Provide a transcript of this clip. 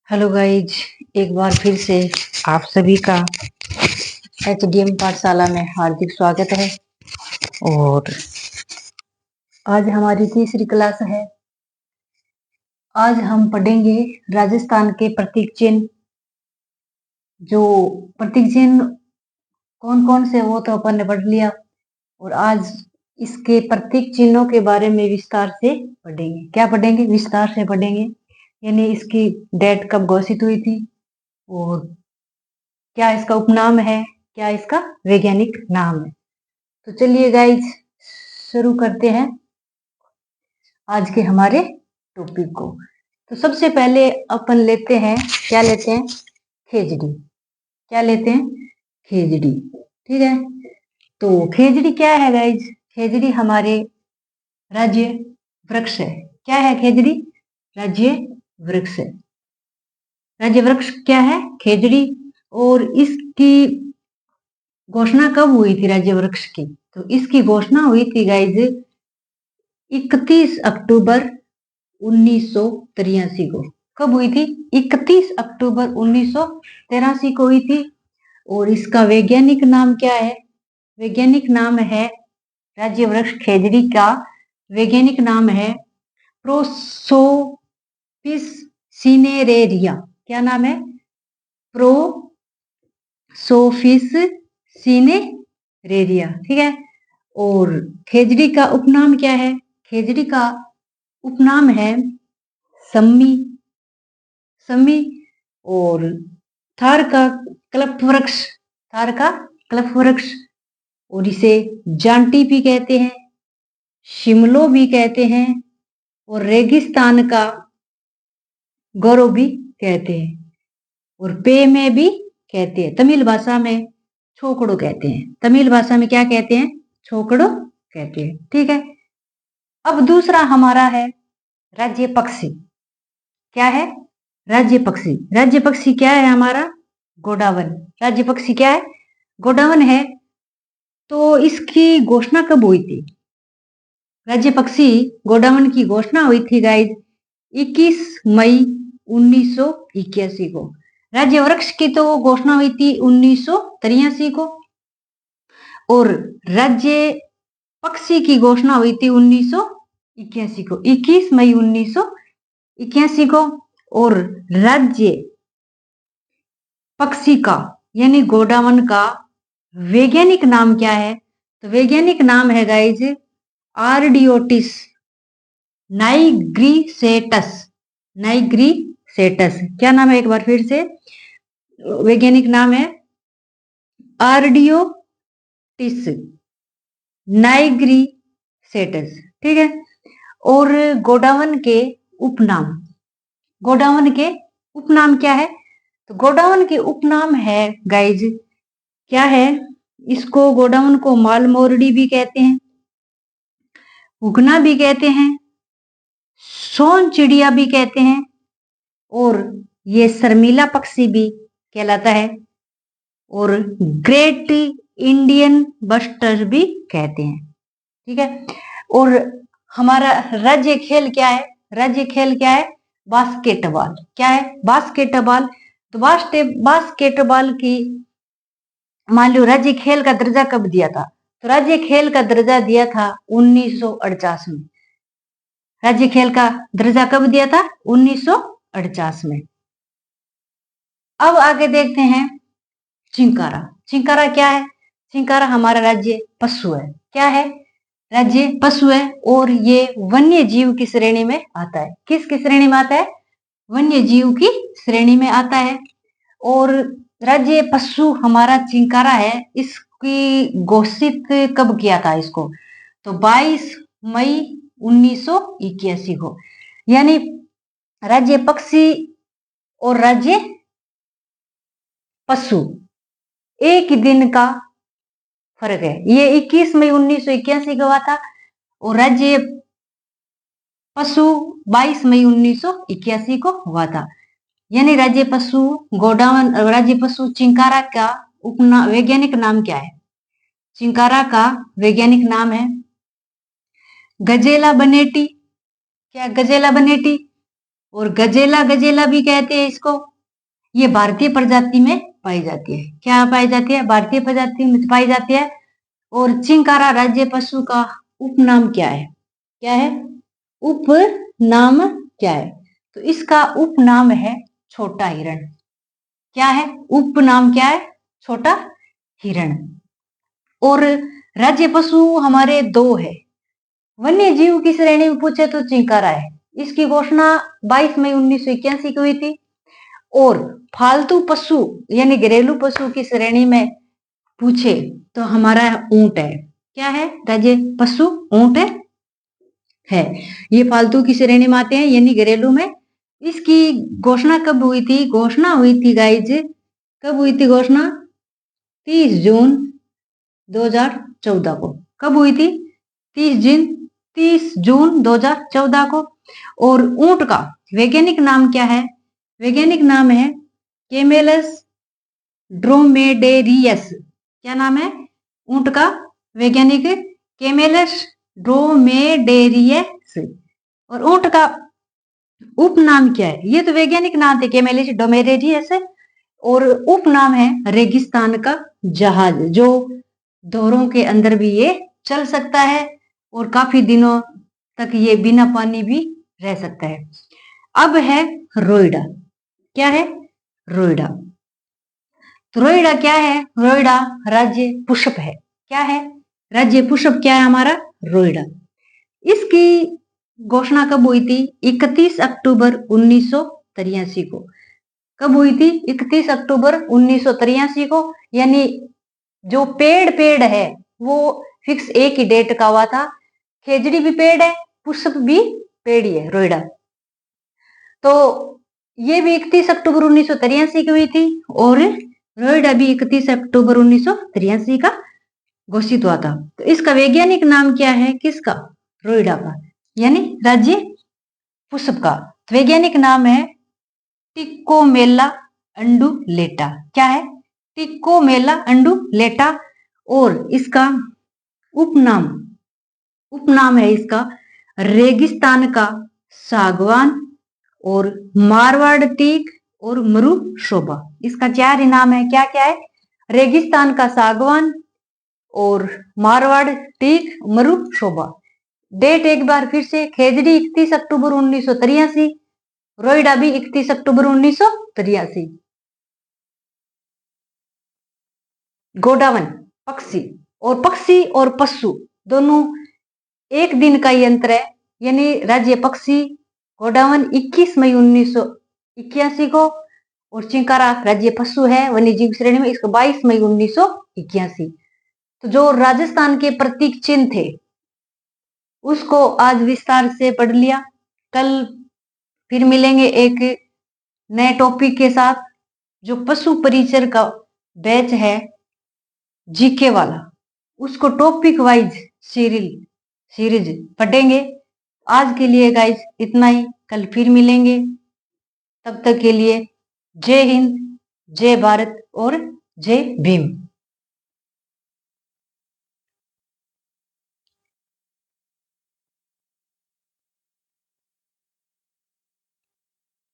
Hello guys, एक बार फिर से आप सभी का एचडीएम पाठशाला में हार्दिक स्वागत है। और आज हमारी तीसरी क्लास है। आज हम पढ़ेंगे राजस्थान के प्रतीक चिन्ह। जो प्रतीक चिन्ह कौन कौन से वो तो अपन ने पढ़ लिया, और आज इसके प्रतीक चिन्हों के बारे में विस्तार से पढ़ेंगे। क्या पढ़ेंगे? विस्तार से पढ़ेंगे। यानी इसकी डेट कब घोषित हुई थी, और क्या इसका उपनाम है, क्या इसका वैज्ञानिक नाम है। तो चलिए गाइज, शुरू करते हैं आज के हमारे टॉपिक को। तो सबसे पहले अपन लेते हैं, क्या लेते हैं? खेजड़ी। क्या लेते हैं? खेजड़ी। ठीक है। तो खेजड़ी क्या है गाइज? खेजड़ी हमारे राज्य वृक्ष है। क्या है खेजड़ी? राज्य वृक्ष है। राज्य वृक्ष क्या है? खेजड़ी। और इसकी घोषणा कब हुई थी राज्य वृक्ष की? तो इसकी घोषणा हुई थी गाइज 31 अक्टूबर 1983 को। कब हुई थी? 31 अक्टूबर 1983 को हुई थी। और इसका वैज्ञानिक नाम क्या है? वैज्ञानिक नाम है राज्य वृक्ष खेजड़ी का वैज्ञानिक नाम है प्रोसोपिस सिनेरेरिया। क्या नाम है? Prosopis cineraria. ठीक है। और खेजड़ी का उपनाम क्या है? खेजड़ी का उपनाम है सम्मी। सम्मी। और थार का कल्प वृक्ष। थार का कल्प वृक्ष। और इसे जांटी भी कहते हैं, शिमलो भी कहते हैं, और रेगिस्तान का गौरव भी कहते हैं, और पे में भी कहते हैं। तमिल भाषा में छोकड़ो कहते हैं। तमिल भाषा में क्या कहते हैं? छोकड़ो कहते हैं। ठीक है। अब दूसरा हमारा है राज्य पक्षी। क्या है? राज्य पक्षी। राज्य पक्षी क्या है हमारा? गोडावन। राज्य पक्षी क्या है? गोडावन है। तो इसकी घोषणा कब हुई थी? राज्य पक्षी गोडावन की घोषणा हुई थी गाइज 21 मई 1981 को। राज्य वृक्ष की तो घोषणा हुई थी 1983 को, और राज्य पक्षी की घोषणा हुई थी 1981 को, 21 मई 1981 को। और राज्य पक्षी का यानी गोडावन का वैज्ञानिक नाम क्या है? तो वैज्ञानिक नाम है गाइज आर्डियोटिस नाइग्रीसेटस। नाइग्रीसेटस। क्या नाम है? एक बार फिर से वैज्ञानिक नाम है आर्डियोटिस नाइग्रीसेटस। ठीक है। और गोडावन के उपनाम। गोडावन के उपनाम क्या है? तो गोडावन के उपनाम है गाइज, क्या है? इसको गोडावन को मालमोरडी भी कहते हैं, उगना भी कहते हैं, सोन चिड़िया भी कहते हैं, और ये शर्मिला पक्षी भी कहलाता है, और ग्रेट इंडियन बस्टर भी कहते हैं। ठीक है। और हमारा राज्य खेल क्या है? राज्य खेल क्या है? बास्केटबॉल। क्या है? बास्केटबॉल। तो बास्केटबॉल की मान लो राज्य खेल का दर्जा कब दिया था? तो राज्य खेल का दर्जा दिया था 1948 में। राज्य खेल का दर्जा कब दिया था? 1948 में। अब आगे देखते हैं चिंकारा। चिंकारा क्या है? चिंकारा हमारा राज्य पशु है। क्या है? राज्य पशु है, और ये वन्य जीव की श्रेणी में आता है। किसकी श्रेणी में आता है? वन्य जीव की श्रेणी में आता है। और राज्य पशु हमारा चिंकारा है। इसकी घोषित कब किया था इसको? तो 22 मई 1981 को। यानी राज्य पक्षी और राज्य पशु एक ही दिन का फर्क है। ये 21 मई 1981 को हुआ था, और राज्य पशु 22 मई 1981 को हुआ था। यानी राज्य पशु गोडावन, राज्य पशु चिंकारा का उपना वैज्ञानिक नाम क्या है? चिंकारा का वैज्ञानिक नाम है गजेला बनेटी। क्या? गजेला बनेटी। और गजेला गजेला भी कहते हैं इसको। ये भारतीय प्रजाति में पाई जाती है। क्या पाई जाती है? भारतीय प्रजाति में पाई जाती है। और चिंकारा राज्य पशु का उपनाम क्या है? क्या है? उपनाम क्या है? तो इसका उपनाम है छोटा हिरण। क्या है? उपनाम क्या है? छोटा हिरण। और राज्य पशु हमारे दो है। वन्य जीव की श्रेणी में पूछे तो चिंकारा है। इसकी घोषणा 22 मई 1981 की हुई थी। और फालतू पशु यानी घरेलू पशु की श्रेणी में पूछे तो हमारा ऊंट है। क्या है? राज्य पशु ऊंट है। ये फालतू की श्रेणी में आते हैं यानी घरेलू में। इसकी घोषणा कब हुई थी? घोषणा हुई थी गाइज, कब हुई थी घोषणा? 30 जून 2014 को। कब हुई थी? 30 जून 2014 को। और ऊंट का वैज्ञानिक नाम क्या है? वैज्ञानिक नाम है कैमेलस ड्रोमेडेरियस। क्या नाम है ऊंट का वैज्ञानिक? कैमेलस ड्रोमेडेरियस। और ऊंट का उपनाम क्या है? ये तो वैज्ञानिक नाम थे कैमेलिस ड्रोमेडेरियस, और उपनाम है रेगिस्तान का जहाज, जो दोहरों के अंदर भी ये चल सकता है और काफी दिनों तक ये बिना पानी भी रह सकता है। अब है रोइडा। क्या है? रोइडा। तो रोइडा क्या है? रोइडा राज्य पुष्प है। क्या है? राज्य पुष्प क्या है हमारा? रोइडा। इसकी घोषणा कब हुई थी? 31 अक्टूबर 1983 को। कब हुई थी? 31 अक्टूबर 1983 को। यानी जो पेड़ है वो फिक्स एक ही डेट का हुआ था। खेजड़ी भी पेड़ है, पुष्प भी पेड़ ही है, रोइडा। तो ये भी 31 अक्टूबर 1983 की हुई थी और रोइडा भी 31 अक्टूबर 1983 का घोषित हुआ था। तो इसका वैज्ञानिक नाम क्या है? किसका? रोइडा का, यानी राज्य पुष्प का। वैज्ञानिक नाम है टिकोमेला अंडुलेटा। क्या है? टिकोमेला अंडुलेटा। और इसका उपनाम है इसका रेगिस्तान का सागवान और मारवाड़ टीक और मरु शोभा। इसका चार इनाम है। क्या क्या है? रेगिस्तान का सागवान और मारवाड़ टीक मरु शोभा। डेट एक बार फिर से, खेजड़ी 31 अक्टूबर 1983, रोइडा भी 31 अक्टूबर 1983। गोडावन पक्षी और पशु दोनों एक दिन का यंत्र है। यानी राज्य पक्षी गोडावन 21 मई 1981 को, और चिंकारा राज्य पशु है वन्य जीव श्रेणी में, इसको 22 मई 1981। तो जो राजस्थान के प्रतीक चिन्ह थे उसको आज विस्तार से पढ़ लिया। कल फिर मिलेंगे एक नए टॉपिक के साथ। जो पशु परिचर का बैच है जीके वाला, उसको टॉपिक वाइज सीरीज पढ़ेंगे। आज के लिए गाइस इतना ही, कल फिर मिलेंगे। तब तक के लिए जय हिंद, जय भारत और जय भीम।